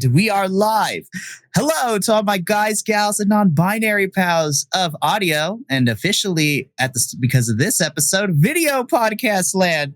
And we are live. Hello to all my guys, gals, and non-binary pals of audio, and officially because of this episode, video podcast land.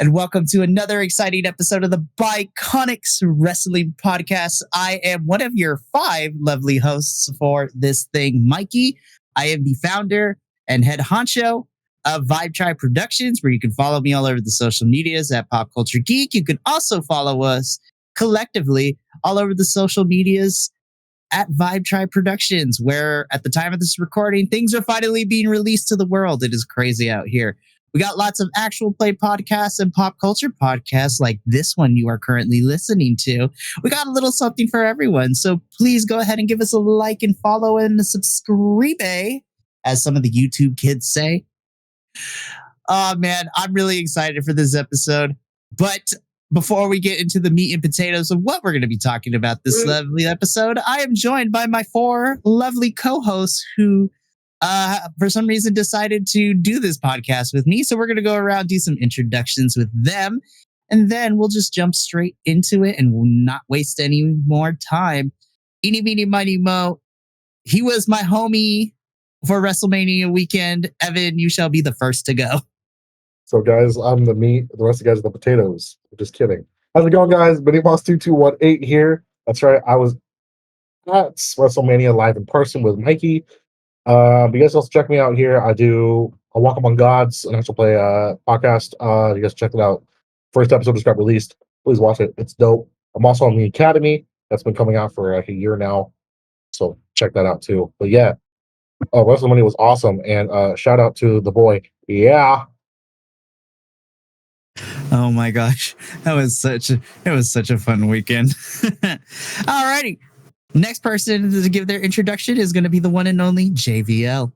And welcome to another exciting episode of the Bi-Conics Wrestling Podcast. I am one of your 5 lovely hosts for this thing, Mikey. I am the founder and head honcho of Vibe Tribe Productions, where you can follow me all over the social medias at Pop Culture Geek. You can also follow us collectively all over the social medias at Vibe Tribe Productions, where at the time of this recording, things are finally being released to the world. It is crazy out here. We got lots of actual play podcasts and pop culture podcasts like this one you are currently listening to. We got a little something for everyone. So please go ahead and give us a like and follow and a subscribe, as some of the YouTube kids say. Oh man, I'm really excited for this episode. But before we get into the meat and potatoes of what we're going to be talking about this lovely episode, I am joined by my 4 lovely co-hosts who for some reason decided to do this podcast with me. So we're going to go around, do some introductions with them, and then we'll just jump straight into it and we'll not waste any more time. Eeny, meeny, miny, mo. He was my homie for WrestleMania weekend. Evan, you shall be the first to go. So guys, I'm the meat. The rest of you guys are the potatoes. Just kidding. How's it going, guys? Benny Boss 2218 here. That's right. I was at WrestleMania live in person with Mikey. You guys also check me out here. I do a Walk Among Gods, an actual play podcast. You guys check it out. First episode just got released. Please watch it. It's dope. I'm also on the Academy. That's been coming out for like a year now. So check that out too. But yeah, WrestleMania was awesome. And shout out to the boy. Yeah. Oh my gosh, it was such a fun weekend. Alrighty, next person to give their introduction is going to be the one and only JVL.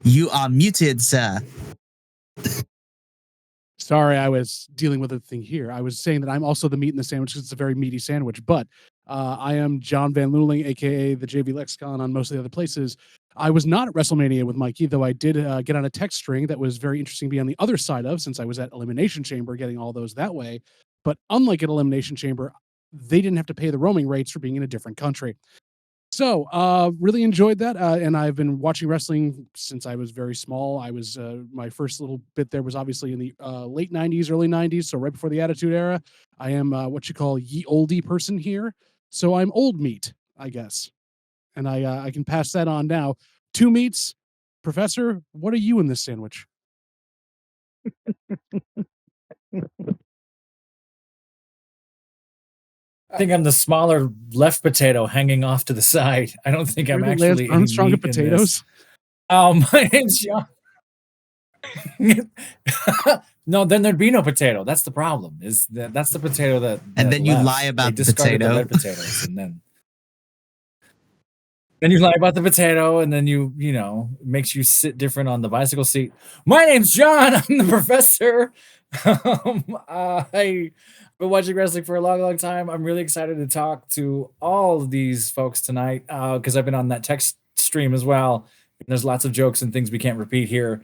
You are muted, sir. Sorry, I was dealing with a thing here. I was saying that I'm also the meat in the sandwich because it's a very meaty sandwich, but I am Jon VL, aka the JV Lexicon on most of the other places. I was not at WrestleMania with Mikey, though I did get on a text string that was very interesting to be on the other side of, since I was at Elimination Chamber getting all those that way. But unlike at Elimination Chamber, they didn't have to pay the roaming rates for being in a different country. So really enjoyed that. And I've been watching wrestling since I was very small. I was my first little bit there was obviously in the late 90s, early 90s. So right before the Attitude Era. I am what you call ye oldie person here. So I'm old meat, I guess. And I can pass that on now. 2 meats. Professor, what are you in this sandwich? I think I'm the smaller left potato hanging off to the side. I don't think I'm actually Armstrong of potatoes. My name's Jon. No, then there'd be no potato. That's the problem. That's the potato that and then you left. lie about they the potato. The red potatoes, and then you lie about the potato, and then you it makes you sit different on the bicycle seat. My name's Jon. I'm the professor. I've been watching wrestling for a long, long time. I'm really excited to talk to all of these folks tonight because I've been on that text stream as well. There's lots of jokes and things we can't repeat here.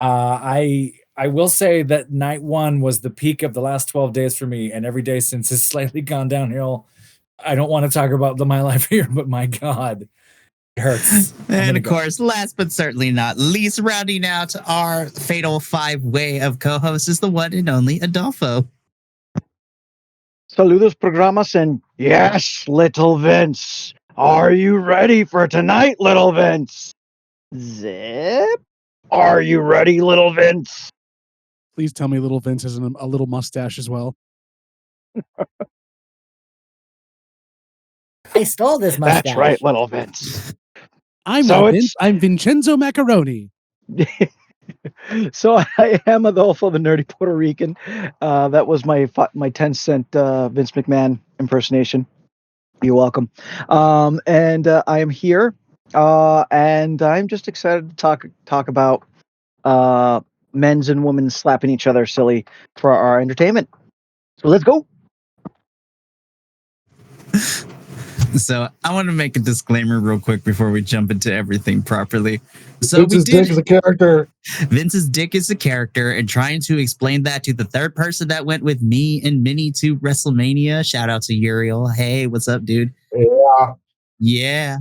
I will say that night 1 was the peak of the last 12 days for me, and every day since has slightly gone downhill. I don't want to talk about my life here, but my God, it hurts. And of course, last but certainly not least, rounding out our fatal 5-way of co-hosts is the one and only Adolfo. Saludos programas and yes, little Vince. Are you ready for tonight, little Vince? Zip. Are you ready, little Vince? Please tell me little Vince has a little mustache as well. I stole this mustache. That's right, little Vince. I'm not Vince. I'm Vincenzo Macaroni. So I am Adolfo, the nerdy Puerto Rican. That was my 10-cent Vince McMahon impersonation. You're welcome. And I am here, and I'm just excited to talk about men's and women slapping each other silly for our entertainment. So let's go. So I want to make a disclaimer real quick before we jump into everything properly. So Vince's dick is a character. Vince's dick is a character, and trying to explain that to the third person that went with me and Minnie to WrestleMania. Shout out to Uriel. Hey, what's up, dude? Yeah. Yeah.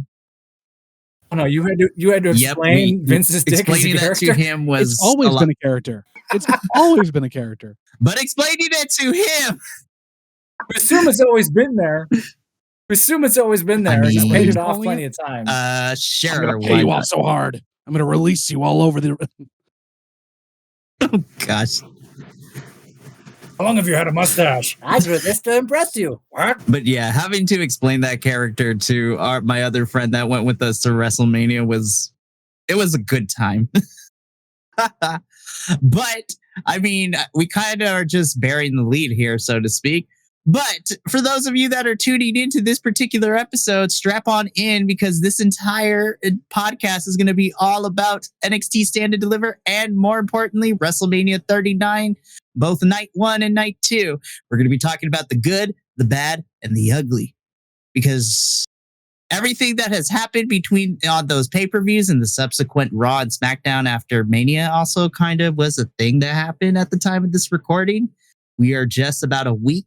Oh no, you had to explain Vince's dick as a explaining that character. to him was It's always been a character. It's always been a character. But explaining it to him. We assume it's always been there. We assume it's always been there. He's paid it off plenty of times. Sure. I'm gonna pay you off so hard. I'm gonna release you all over the. Oh gosh. How long have you had a mustache? I drew this to impress you. What? But yeah, having to explain that character to my other friend that went with us to WrestleMania was a good time. But I mean, we kind of are just bearing the lead here, so to speak. But for those of you that are tuning into this particular episode, strap on in, because this entire podcast is going to be all about NXT Stand and Deliver, and more importantly, WrestleMania 39, both night 1 and night 2. We're going to be talking about the good, the bad, and the ugly, because everything that has happened between on those pay-per-views and the subsequent Raw and SmackDown after Mania also kind of was a thing that happened at the time of this recording. We are just about a week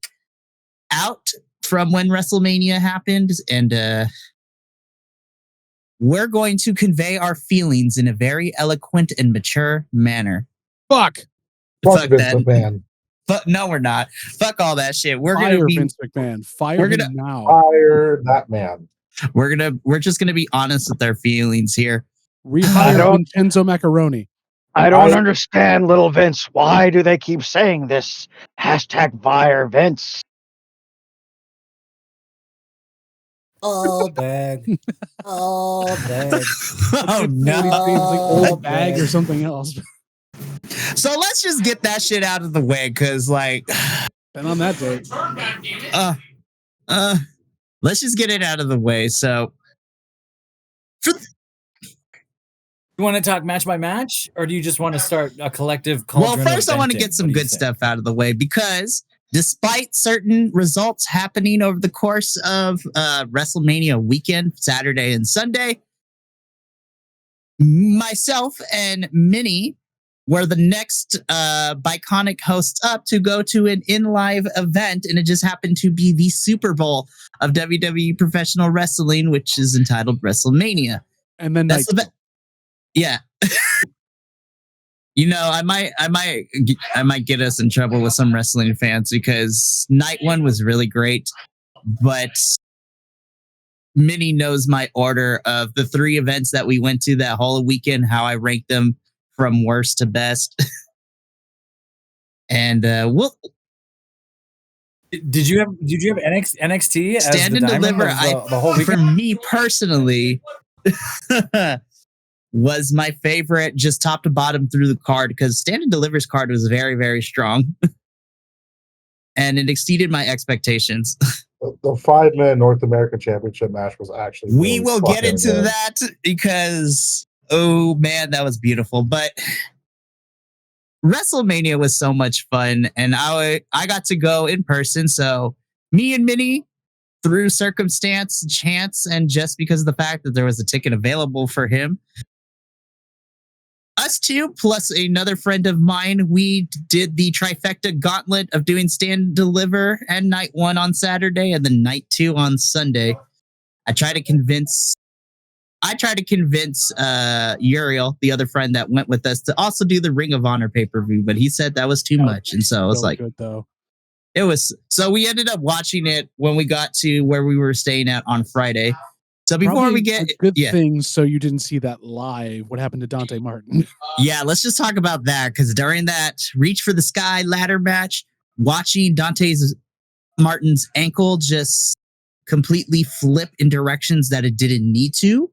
out from when WrestleMania happened, and we're going to convey our feelings in a very eloquent and mature manner. Fuck Fuck Vince McMahon. But no, we're not. Fuck all that shit. We're Fire gonna be Vince McMahon. Fire him now. Fire that man. We're just gonna be honest with our feelings here. Rehire Vincenzo Macaroni. I don't understand, little Vince. Why do they keep saying this? Hashtag fire Vince. All bag. All bag. Oh no. Like old bag or something else. So let's just get that shit out of the way, because like Been on that date. Let's just get it out of the way. So You want to talk match by match, or do you just want to start a collective cauldron? Well, first I want to get some good stuff out of the way, because despite certain results happening over the course of WrestleMania weekend, Saturday and Sunday, myself and Minnie were the next Bi-Conic hosts up to go to an in-live event, and it just happened to be the Super Bowl of WWE Professional Wrestling, which is entitled WrestleMania. And then yeah. You know, I might get us in trouble with some wrestling fans, because night 1 was really great, but Minnie knows my order of the 3 events that we went to that whole weekend, how I ranked them from worst to best. And we'll. Did you have NXT as Stand the and diamond Deliver? of the whole weekend? For me personally, was my favorite, just top to bottom through the card, because Stand and Deliver's card was very, very strong. And it exceeded my expectations. The 5-man North American Championship match was actually. We will get into that, because, oh man, that was beautiful. But WrestleMania was so much fun, and I got to go in person. So me and Minnie, through circumstance, chance, and just because of the fact that there was a ticket available for him, us two, plus another friend of mine, we did the trifecta gauntlet of doing Stand and Deliver and night 1 on Saturday and then night 2 on Sunday. I tried to convince Uriel, the other friend that went with us, to also do the Ring of Honor pay-per-view, but he said that was too much. And so I was like, good, though. it was. So we ended up watching it when we got to where we were staying at on Friday. So before Probably we get a good things, so you didn't see that live. What happened to Dante Martin? Yeah, let's just talk about that, because during that Reach for the Sky ladder match, watching Martin's ankle just completely flip in directions that it didn't need to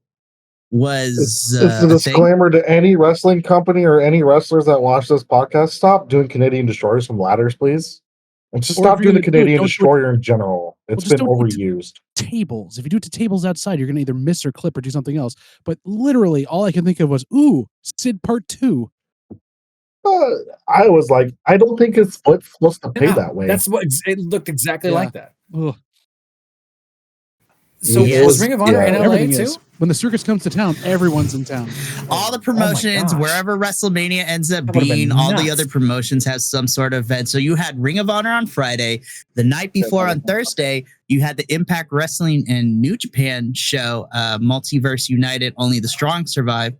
was it's a disclaimer to any wrestling company or any wrestlers that watch this podcast: stop doing Canadian destroyers from ladders, please. And just stop doing the Canadian destroyer in general. It's been overused. Tables. If you do it to tables outside, you're going to either miss or clip or do something else. But literally, all I can think of was, ooh, Sid Part 2. I was like, I don't think it's supposed to pay that way. That's what it looked exactly like that. Ugh. So Yes. was Ring of Honor in LA Everything too? is. When the circus comes to town, everyone's in town. All the Oh my promotions, gosh. wherever WrestleMania ends up That would've been being, all the nuts. other promotions have some sort of event. So you had Ring of Honor on Friday. The night before on Thursday, you had the Impact Wrestling and New Japan show, Multiverse United, Only the Strong Survive,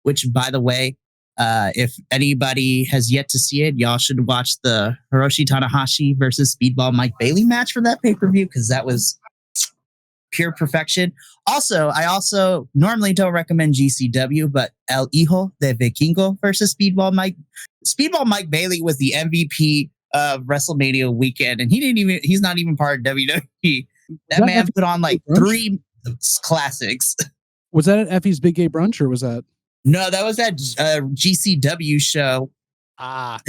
which, by the way, if anybody has yet to see it, y'all should watch the Hiroshi Tanahashi versus Speedball Mike Bailey match from that pay-per-view, because that was pure perfection. Also, I also normally don't recommend GCW, but El Hijo de Vikingo versus Speedball Mike. Speedball Mike Bailey was the MVP of WrestleMania weekend, and he's not even part of WWE. That man put on like 3 classics. Was that at Effie's Big Gay Brunch, or was that? No, that was that GCW show. And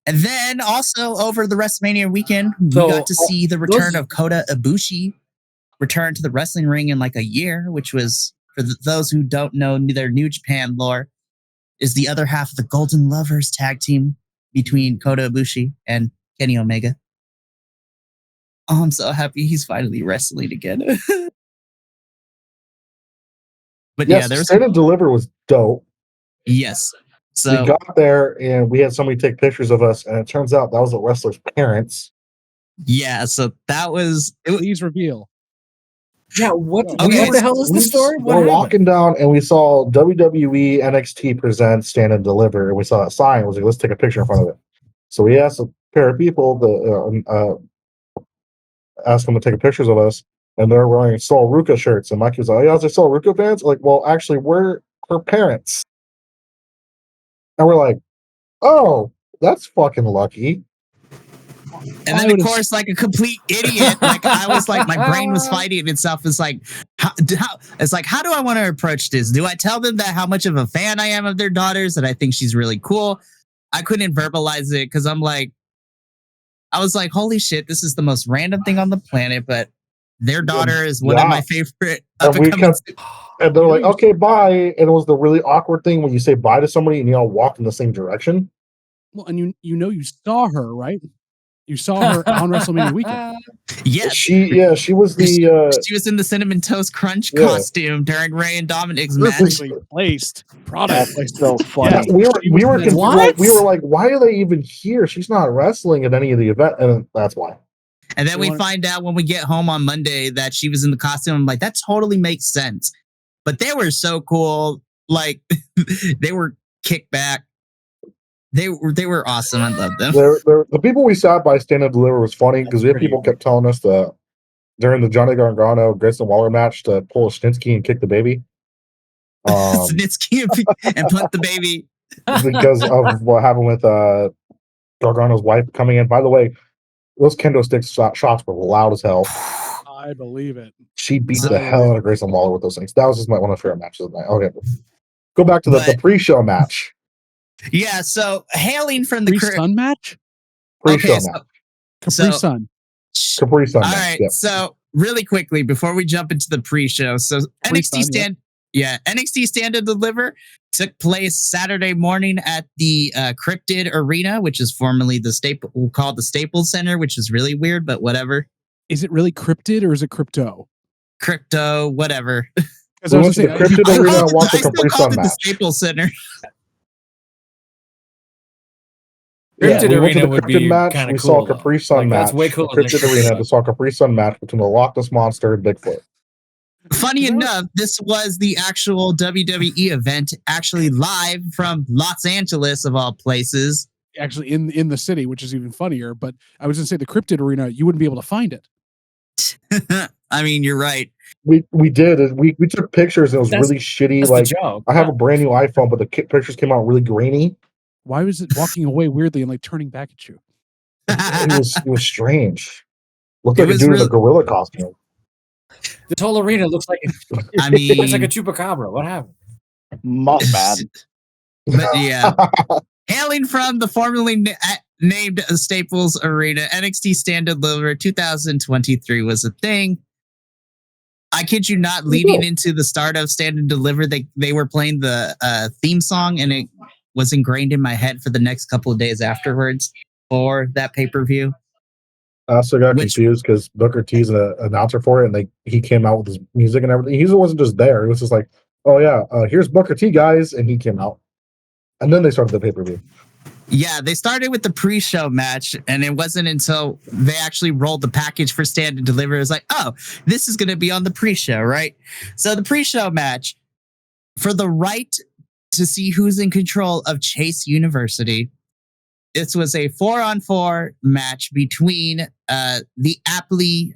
then also over the WrestleMania weekend, we got to see the return of Kota Ibushi return to the wrestling ring in like a year, which was, for those who don't know their New Japan lore, is the other half of the Golden Lovers tag team between Kota Ibushi and Kenny Omega. Oh, I'm so happy he's finally wrestling again. But yes, yeah, there's Stand and Deliver was dope. Yes. We So got there and we had somebody take pictures of us, and it turns out that was the wrestler's parents. yeah, so that was Please reveal. Yeah, what Okay, the hell is the story? What We're happened? walking down and we saw WWE NXT presents Stand and Deliver, and we saw that sign. I was like, let's take a picture in front of it. So we asked a pair of people to ask them to take pictures of us, and they're wearing Sol Ruka shirts. And Mikey was like, "Oh, yeah, they're Sol Ruka fans." Like, well, actually, we're her parents. And we're like, "Oh, that's fucking lucky." And then, of course, like a complete idiot, like I was like, my brain was fighting itself. It's like, how do I want to approach this? Do I tell them that how much of a fan I am of their daughters, that I think she's really cool? I couldn't verbalize it because I was like, holy shit, this is the most random thing on the planet, but their daughter is one of my favorite up-and-coming. And they're like, "Okay, bye." And it was the really awkward thing when you say bye to somebody and you all walk in the same direction. Well, and you saw her, right? You saw her on WrestleMania weekend. Yes. She was the she was in the Cinnamon Toast Crunch costume during Ray and Dominic's match. Perfectly placed product. That's so funny. Yeah, we were like, why are they even here? She's not wrestling at any of the event, and that's why. And then we find out when we get home on Monday that she was in the costume. I'm like, that totally makes sense. But they were so cool. Like, they were kicked back. They were awesome. I love them. The people we sat by Stand and Deliver was funny because we had people kept telling us that during the Johnny Gargano Grayson Waller match to pull a Snitsky and kick the baby. Snitsky and punt the baby. Because of what happened with Gargano's wife coming in. By the way, those kendo stick shots were loud as hell. I believe it. She beat the hell out of Grayson Waller with those things. That was just one of my favorite matches of the night. Okay. Go back to the pre-show match. Yeah, so hailing from the Sun match? Pre-show match. Capri Sun. Capri Sun all match. right, Yep. so really quickly before we jump into the pre-show, so NXT Stand and Deliver took place Saturday morning at the Cryptid Arena, which is formerly called the Staples Center, which is really weird, but whatever. Is it really cryptid or is it crypto? Crypto, whatever. We went to the Cryptid Arena and watched the Capri Sun match. The Staples Center. Yeah, we went to the would Cryptid be match. kinda We cool, saw Capri Sun Like, match. that's way cooler Cryptid than Arena. We saw Capri Sun match between the Loch Ness Monster and Bigfoot. Funny enough, this was the actual WWE event, actually live from Los Angeles, of all places. Actually, in the city, which is even funnier. But I was going to say the Cryptid Arena, you wouldn't be able to find it. I mean, you're right. We did. We took pictures and it was really shitty. Like, I have a brand new iPhone, but the pictures came out really grainy. Why was it walking away weirdly and like turning back at you? It was strange. Looked like a dude in a gorilla costume. This whole arena looks like it's like a chupacabra. What happened? Mothman. But yeah, hailing from the formerly named Staples Arena, NXT Stand and Deliver 2023 was a thing. I kid you not, leading into the start of Stand and Deliver, they were playing the theme song, and it was ingrained in my head for the next couple of days afterwards for that pay-per-view. I also got Which- confused because Booker T's an announcer for it, and he came out with his music and everything. He wasn't just there; it was just like, "Oh yeah, here's Booker T, guys," and he came out, and then they started the pay-per-view. Yeah, they started with the pre-show match, and it wasn't until they actually rolled the package for Stand and Deliver. It was like, oh, this is going to be on the pre-show, right? So the pre-show match, for the right to see who's in control of Chase University, this was a 4-on-4 match between the aptly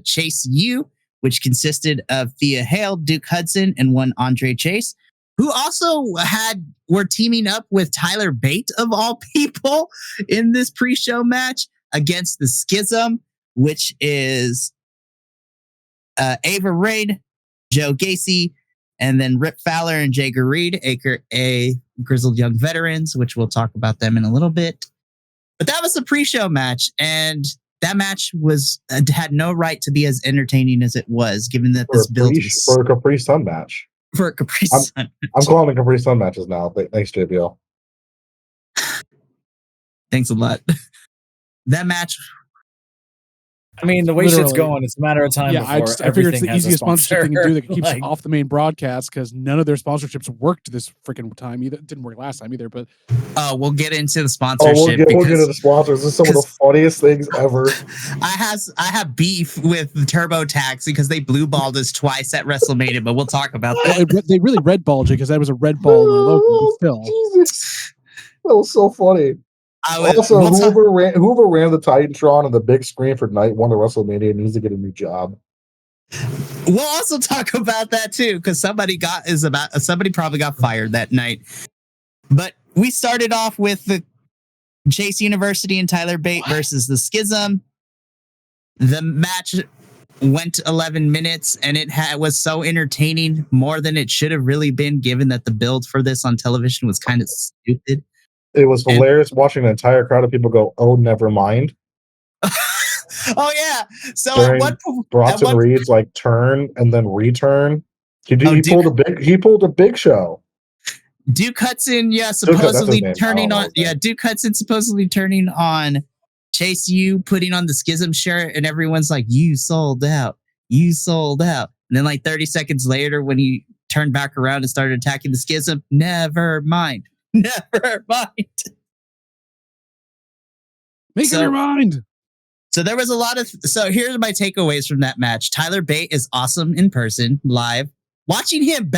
Chase U, which consisted of Thea Hale, Duke Hudson, and one Andre Chase, who also were teaming up with Tyler Bate, of all people, in this pre-show match against the Schism, which is Ava Rain, Joe Gacy, and then Rip Fowler and Jager Reed, aka Grizzled Young Veterans, which we'll talk about them in a little bit. But that was the pre-show match, and that match had no right to be as entertaining as it was, given that this build was for a Capri Sun match. For a Capri Sun. I'm calling the Capri Sun matches now. Thanks, JBL. Thanks a lot. That match. I mean, the way shit's going, it's a matter of time. Yeah, I figure it's the easiest sponsorship they can do that keeps like, off the main broadcast because none of their sponsorships worked this freaking time either. It didn't work last time either. But we'll get into the sponsorship. We'll get into the sponsors. This is some of the funniest things ever. I have beef with the TurboTax because they blue balled us twice at WrestleMania, but we'll talk about that. Well, they really red balled you because that was a red ball in the logo. But still, Jesus, that was so funny. Whoever ran the Titantron on the big screen for night one of WrestleMania needs to get a new job. We'll also talk about that too, because somebody probably got fired that night. But we started off with the Chase University and Tyler Bate versus the Schism. The match went 11 minutes, and it was so entertaining, more than it should have really been, given that the build for this on television was kind of stupid. It was hilarious watching an entire crowd of people go, "Oh, never mind." Oh yeah. So during Bronson Reed's like turn and then return, he pulled a big show. Duke Hudson, supposedly turning on. Yeah, Duke Hudson supposedly turning on Chase U, putting on the Schism shirt, and everyone's like, "You sold out. You sold out." And then like 30 seconds later, when he turned back around and started attacking the Schism, never mind. Never mind. Make up your mind. So there was a lot of. So here's my takeaways from that match. Tyler Bate is awesome in person, live. Watching him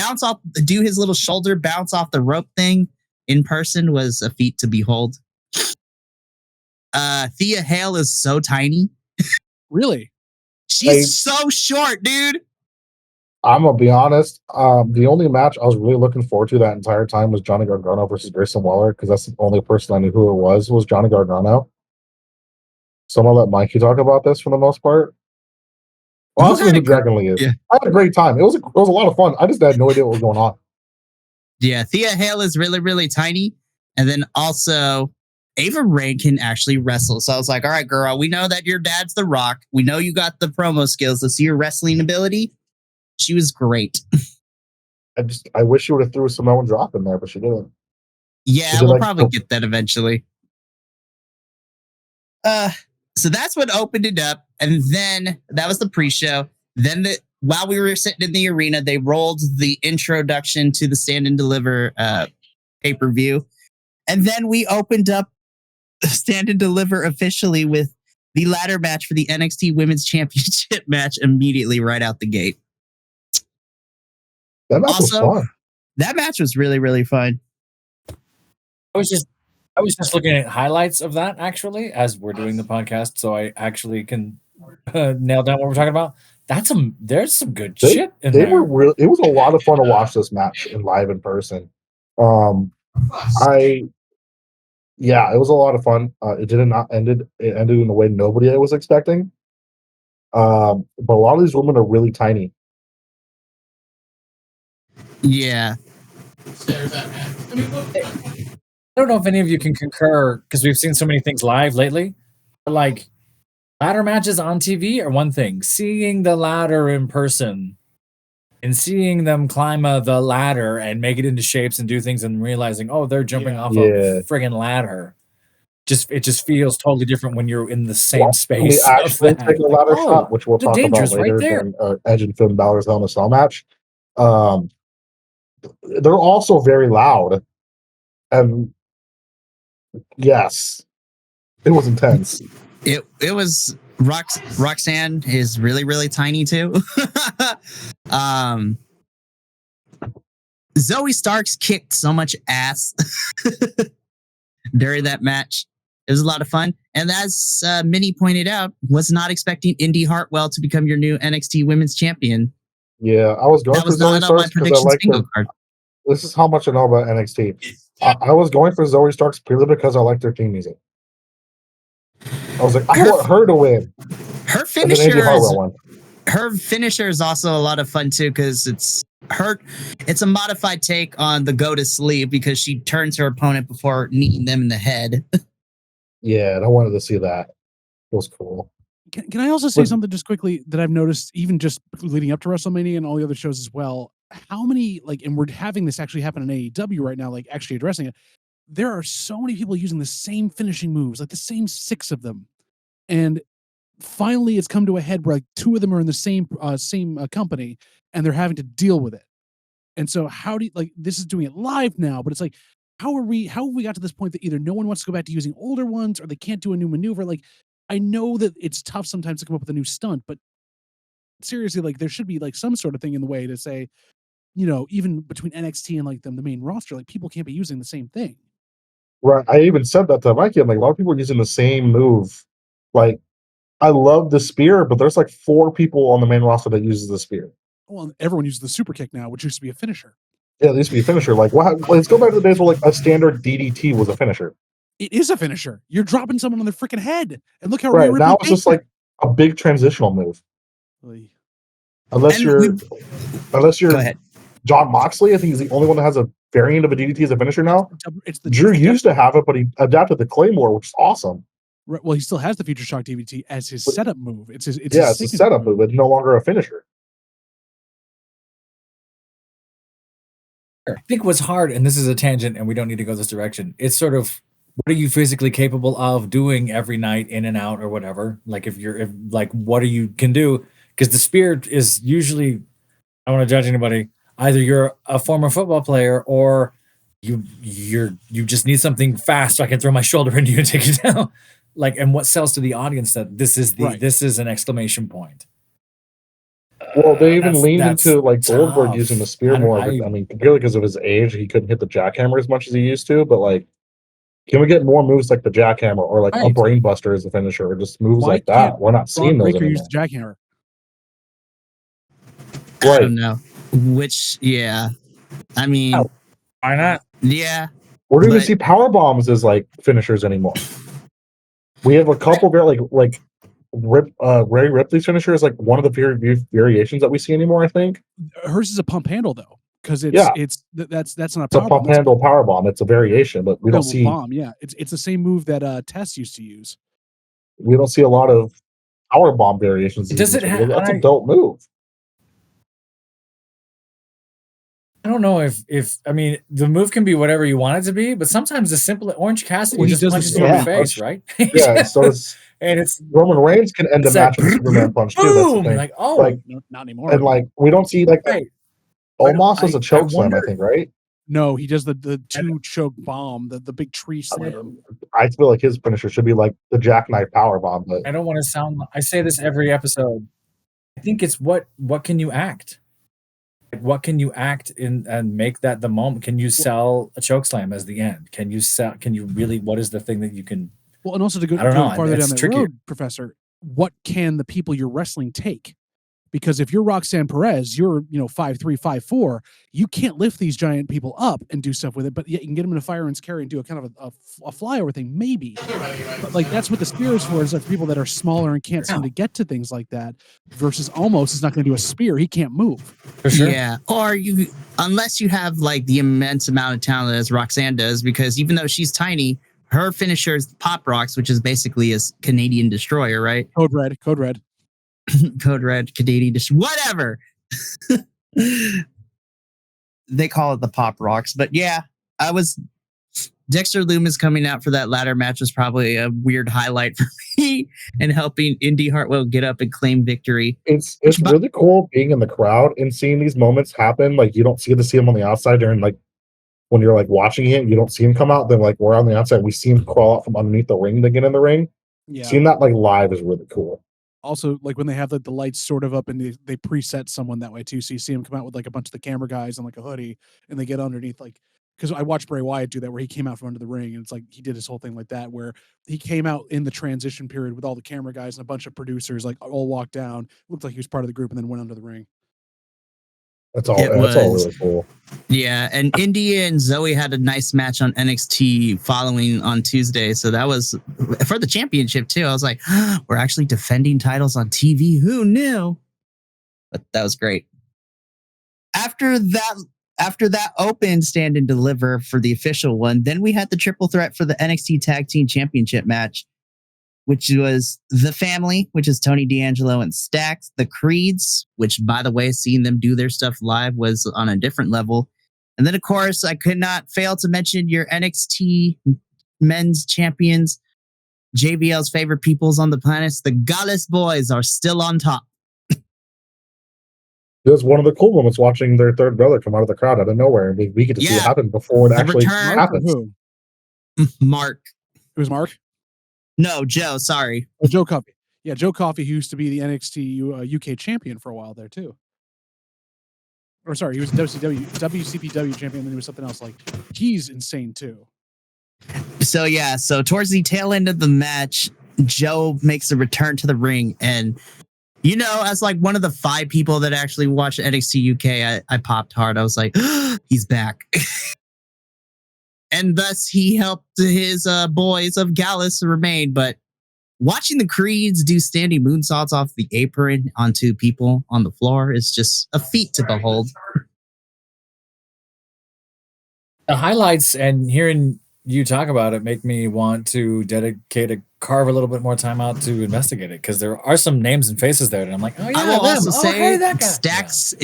do his little shoulder bounce off the rope thing in person was a feat to behold. Thea Hale is so tiny. Really? She's so short, dude. I'm gonna be honest. The only match I was really looking forward to that entire time was Johnny Gargano versus Grayson Waller, because that's the only person I knew who it was Johnny Gargano. So I'm gonna let Mikey talk about this for the most part. Well, I who Dragon Lee is. Yeah. I had a great time. It was a lot of fun. I just had no idea what was going on. Yeah, Thea Hale is really, really tiny, and then also Ava Rain can actually wrestle. So I was like, all right, girl, we know that your dad's The Rock. We know you got the promo skills. Let's see your wrestling ability. She was great. I wish she would have threw a Samoan drop in there, but she didn't. Yeah, we'll probably get that eventually. So that's what opened it up, and then that was the pre-show. Then while we were sitting in the arena, they rolled the introduction to the Stand and Deliver pay-per-view, and then we opened up Stand and Deliver officially with the ladder match for the NXT Women's Championship match immediately right out the gate. That match was fun. That match was really, really fun. I was just looking at highlights of that actually as we're doing the podcast, so I actually can nail down what we're talking about. There's some good shit in there. It was a lot of fun to watch this match live in person. It was a lot of fun. It ended in a way nobody was expecting. But a lot of these women are really tiny. Yeah. I don't know if any of you can concur, because we've seen so many things live lately. But like, ladder matches on TV are one thing. Seeing the ladder in person and seeing them climb the ladder and make it into shapes and do things and realizing, oh, they're jumping off a friggin' ladder. it just feels totally different when you're in the same Well, space. we of actually that. take a Like, ladder oh, shot, which we'll the talk about danger's right later there. during Edge and Finn Balor's Hell in a Cell match. They're also very loud, and yes, it was intense. It was Roxanne is really, really tiny too. Zoe Starks kicked so much ass during that match. It was a lot of fun. And as Minnie pointed out, was not expecting Indy Hartwell to become your new NXT Women's Champion. Yeah, I was going That for was Zoe not on my Starks because I predictions like bingo the. card. This is how much I know about NXT. I was going for Zoe Starks purely because I like their theme music. I was like, I want her to win. Her And then Indy finisher Hartwell is won. her finisher is also a lot of fun too because it's a modified take on the go to sleep because she turns her opponent before kneeing them in the head. Yeah, and I wanted to see that. It was cool. Can I also say something just quickly that I've noticed, even just leading up to WrestleMania and all the other shows as well? How many, like, and we're having this actually happen in AEW right now, like actually addressing it. There are so many people using the same finishing moves, like the same 6 of them. And finally, it's come to a head where like 2 of them are in the same company and they're having to deal with it. And so how do you, like, this is doing it live now, but it's like, how have we got to this point that either no one wants to go back to using older ones or they can't do a new maneuver? Like, I know that it's tough sometimes to come up with a new stunt, but seriously, like there should be like some sort of thing in the way to say, even between NXT and like the main roster, like people can't be using the same thing. Right. I even said that to Mikey. I'm like, a lot of people are using the same move. Like, I love the spear, but there's like 4 people on the main roster that uses the spear. Well, everyone uses the super kick now, which used to be a finisher. Yeah, it used to be a finisher. Like, let's go back to the days where like a standard DDT was a finisher. It is a finisher. You're dropping someone on their freaking head, and look how Right Rhea now Ripley it's just like a big transitional move. Really? Unless you're Go ahead. John Moxley, I think he's the only one that has a variant of a DDT as a finisher now. Drew it's used to have it, but he adapted the Claymore, which is awesome. Well, he still has the Future Shock DDT as his setup move. It's his it's a setup move. It's no longer a finisher. I think what's hard, and this is a tangent, and we don't need to go this direction. It's sort of, what are you physically capable of doing every night, in and out, or whatever? Like what are you can do? Because the spear is usually, I don't want to judge anybody. Either you're a former football player, or you just need something fast so I can throw my shoulder into you and take you down. Like, and what sells to the audience that this is an exclamation point. Well, they even leaned into like Goldberg tough. using the spear more. I mean, purely because of his age, he couldn't hit the jackhammer as much as he used to. But like, can we get more moves like the jackhammer or like a brainbuster as a finisher, or just moves like that? We're not seeing those anymore. Use the jackhammer. Right. I don't know. Which, yeah. I mean, why not? Yeah. We don't even see power bombs as like finishers anymore. We have a couple very like Ray Ripley's finisher is like one of the variations that we see anymore. I think hers is a pump handle though, because that's not a pump handle power bomb. It's a variation, but we don't see bomb. Yeah, it's the same move that Tess used to use. We don't see a lot of power bomb variations. Does it have? That's a dope move. I don't know if I mean the move can be whatever you want it to be, but sometimes the simple Orange Cassidy just punches you in the face, right? Yeah, so and it's Roman Reigns can end the match with Superman punch too. That's the thing. Like, no, not anymore. And like we don't see like Omos as a choke slam, I think, right? No, he does the 2 choke bomb, the big tree slam. I feel like his finisher should be like the jackknife power bomb. But I don't want to sound. I say this every episode. I think it's what can you act? What can you act in and make that the moment? Can you sell a choke slam as the end? Can you really? What is the thing that you can? Well, and also to go farther down that road, Professor, what can the people you're wrestling take? Because if you're Roxanne Perez, you're 5'3", 5'4", you can't lift these giant people up and do stuff with it, but yet you can get them in a fireman's carry and do a kind of a flyover thing, maybe. But like that's what the spear is for, is like people that are smaller and can't seem to get to things like that. Versus Almost is not going to do a spear; he can't move. For sure. Yeah, or unless you have like the immense amount of talent as Roxanne does, because even though she's tiny, her finisher is Pop Rocks, which is basically a Canadian destroyer, right? Code Red. Code Red, Canadian whatever. They call it the Pop Rocks, but yeah, I was Dexter Lumis coming out for that ladder match was probably a weird highlight for me, and helping Indy Hartwell get up and claim victory. It's really cool being in the crowd and seeing these moments happen. Like, you don't see them on the outside during, like, when you're like watching it, you don't see him come out. Then, like, we're on the outside, we see him crawl out from underneath the ring to get in the ring. Yeah. Seeing that like live is really cool. Also, like when they have the lights sort of up and they preset someone that way too, so you see him come out with like a bunch of the camera guys and like a hoodie, and they get underneath, like, because I watched Bray Wyatt do that where he came out from under the ring, and it's like he did his whole thing like that where he came out in the transition period with all the camera guys and a bunch of producers like all walked down, looked like he was part of the group, and then went under the ring. That's all really cool. Yeah, and Indy and Zoe had a nice match on NXT following on Tuesday. So that was for the championship too. I was like, we're actually defending titles on TV. Who knew? But that was great. After that open stand and deliver for the official one, then we had the triple threat for the NXT Tag Team Championship match, which was The Family, which is Tony D'Angelo and Stax, The Creeds, which, by the way, seeing them do their stuff live was on a different level. And then, of course, I could not fail to mention your NXT men's champions, JVL's favorite peoples on the planet, the Gallus Boys are still on top. It was one of the cool moments watching their third brother come out of the crowd out of nowhere. And we get to see it happen before it actually happens. Mark. It was Mark? No, Joe, sorry. Oh, Joe Coffey. Yeah, Joe Coffey, who used to be the NXT UK champion for a while there, too. Or sorry, he was WCPW champion, and then he was something else. Like, he's insane, too. So towards the tail end of the match, Joe makes a return to the ring. And, you know, as like one of the 5 people that actually watched NXT UK, I popped hard. I was like, he's back. And thus he helped his boys of Gallus remain. But watching the Creeds do standing moonsaults off the apron onto people on the floor is just a feat to behold. The highlights and hearing you talk about it make me want to carve a little bit more time out to investigate it, because there are some names and faces there, and I'm like, oh yeah, I will also say that guy. Stax,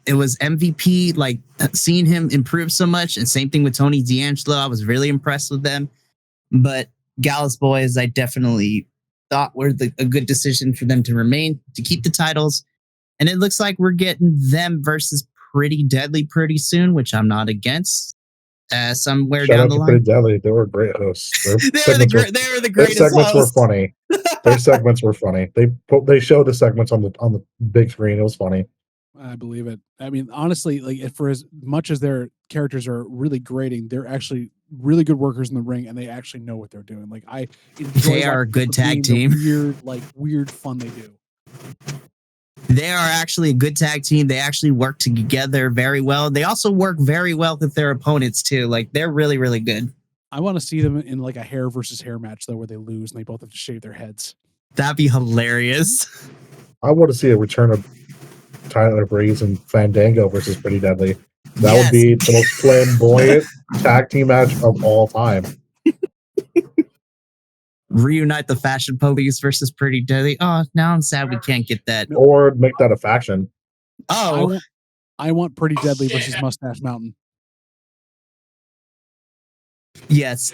it was MVP. Like, seeing him improve so much, and same thing with Tony D'Angelo. I was really impressed with them. But Gallus Boys, I definitely thought were a good decision for them to remain, to keep the titles. And it looks like we're getting them versus Pretty Deadly pretty soon, which I'm not against. Somewhere Shout down the line. Pretty Deadly. They were great hosts. They were the greatest. Their segments hosts. were funny. Their segments were funny. They showed the segments on the big screen. It was funny. I believe it. I mean, honestly, like, for as much as their characters are really grating, they're actually really good workers in the ring, and they actually know what they're doing. Like, I enjoy they are a good tag team. Weird fun they do. They are actually a good tag team. They actually work together very well. They also work very well with their opponents too. Like, they're really, really good. I want to see them in like a hair versus hair match though, where they lose and they both have to shave their heads. That'd be hilarious. I want to see a return of Tyler Breeze and Fandango versus Pretty Deadly. That would be the most flamboyant tag team match of all time. Reunite the Fashion Police versus Pretty Deadly. Oh, now I'm sad we can't get that. Or make that a faction. Oh, I want Pretty Deadly versus Mustache Mountain. Yes.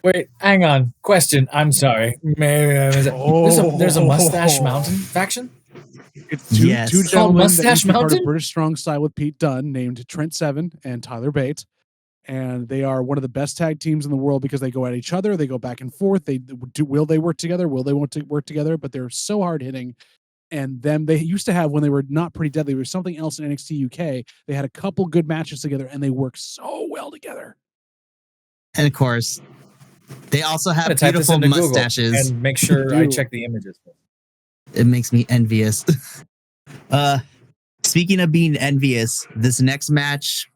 Wait, hang on. Question. I'm sorry. There's a Mustache Mountain faction? It's two gentlemen Mustache that used to be part of Mountain? British Strong Style with Pete Dunne, named Trent Seven and Tyler Bates. And they are one of the best tag teams in the world because they go at each other. They go back and forth. Will they work together? Will they want to work together? But they're so hard hitting. And they used to have, when they were not Pretty Deadly, there was something else in NXT UK. They had a couple good matches together, and they work so well together. And of course, they also have I'm gonna type this beautiful into Google mustaches. and make sure I check the images. It makes me envious. Speaking of being envious, this next match,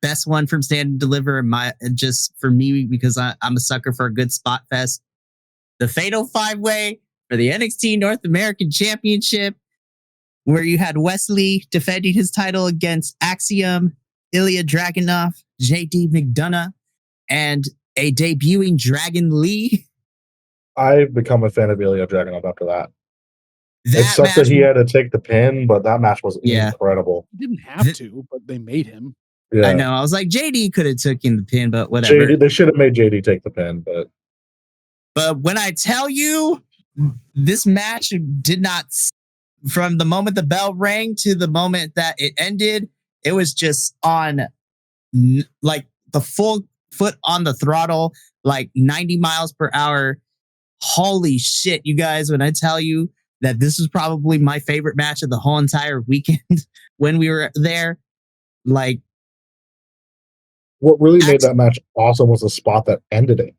best one from Stand and Deliver, just for me, because I'm a sucker for a good spot fest. The Fatal 5-Way for the NXT North American Championship, where you had Wesley defending his title against Axiom, Ilya Dragunov, JD McDonough, and a debuting Dragon Lee. I've become a fan of Ilya Dragunov after that. It sucked that he had to take the pin, but that match was incredible. He didn't have to, but they made him. Yeah. I know. I was like, JD could have taken the pin, but whatever. They should have made JD take the pin, But when I tell you, this match did not, from the moment the bell rang to the moment that it ended, it was just on like the full foot on the throttle, like 90 miles per hour. Holy shit, you guys, when I tell you that this was probably my favorite match of the whole entire weekend when we were there, like, what really made that match awesome was the spot that ended it.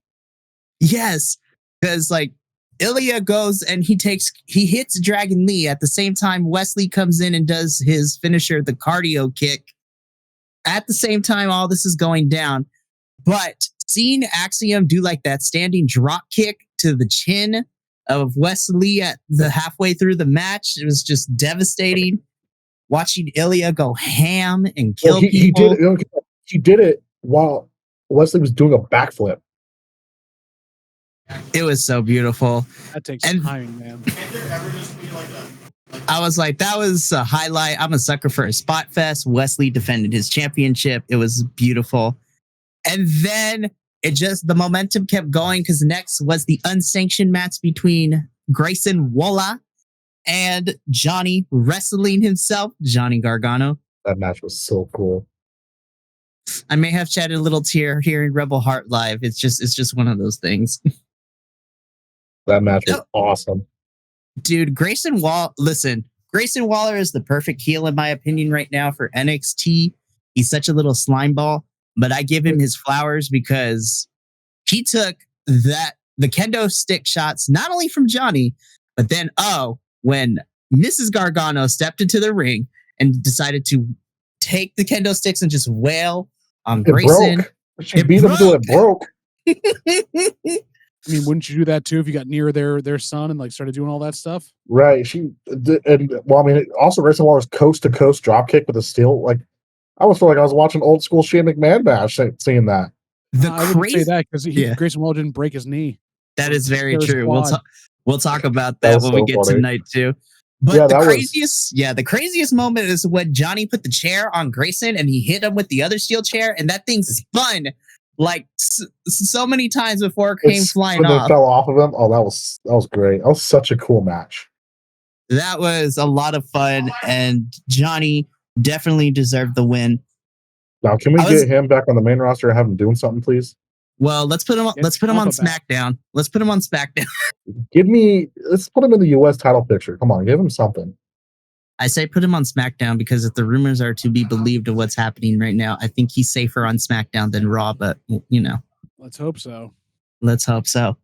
yes, because like Ilya goes and he hits Dragon Lee at the same time Wesley comes in and does his finisher, the cardio kick. At the same time, all this is going down. But seeing Axiom do like that standing drop kick to the chin of Wesley at the halfway through the match, it was just devastating. Watching Ilya go ham and kill people. He did it while Wesley was doing a backflip. It was so beautiful. That takes time, man. I was like, that was a highlight. I'm a sucker for a spot fest. Wesley defended his championship. It was beautiful. And then the momentum kept going because next was the unsanctioned match between Grayson Waller and Johnny wrestling himself, Johnny Gargano. That match was so cool. I may have shed a little tear here in Rebel Heart Live. It's just one of those things. That match was awesome. Dude, Grayson Waller is the perfect heel in my opinion right now for NXT. He's such a little slime ball, but I give him his flowers because he took the kendo stick shots, not only from Johnny, but then, when Mrs. Gargano stepped into the ring and decided to take the kendo sticks and just wail on Grayson. Broke. She beat him until it broke. I mean, wouldn't you do that too if you got near their son and like started doing all that stuff? Right. Also Grayson Waller's coast to coast drop kick with a steel. Like, I almost feel like I was watching old school Shane McMahon match seeing that. I wouldn't say that because Grayson Waller didn't break his knee. That is very true. We'll talk about that when we get to night 2. But the craziest moment is when Johnny put the chair on Grayson and he hit him with the other steel chair, and that thing spun like so many times before it came flying off. It fell off of him. Oh, that was great. That was such a cool match. That was a lot of fun, and Johnny definitely deserved the win. Now, can we get him back on the main roster and have him doing something, please? Well, let's put him on SmackDown. Let's put him on SmackDown. Let's put him in the US title picture. Come on, give him something. I say put him on SmackDown because if the rumors are to be believed of what's happening right now, I think he's safer on SmackDown than Raw, but Let's hope so. Let's hope so.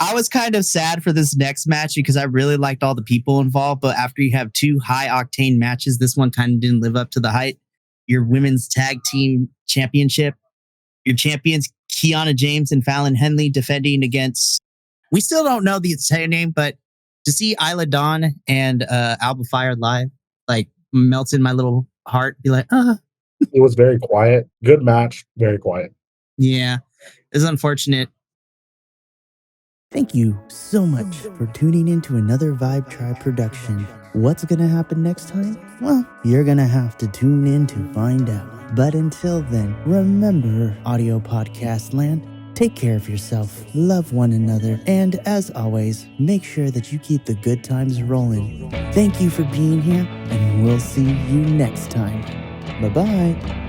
I was kind of sad for this next match because I really liked all the people involved, but after you have 2 high octane matches, this one kind of didn't live up to the hype. Your women's tag team championship, your champions Kiana James and Fallon Henley defending against, we still don't know the name, but to see Isla Dawn and Alba Fire live, like, melts in my little heart. Be like, It was very quiet. Good match. Very quiet. Yeah, it's unfortunate. Thank you so much for tuning in to another Vibe Tribe production. What's going to happen next time? Well, you're going to have to tune in to find out. But until then, remember, audio podcast land, take care of yourself, love one another, and as always, make sure that you keep the good times rolling. Thank you for being here, and we'll see you next time. Bye-bye.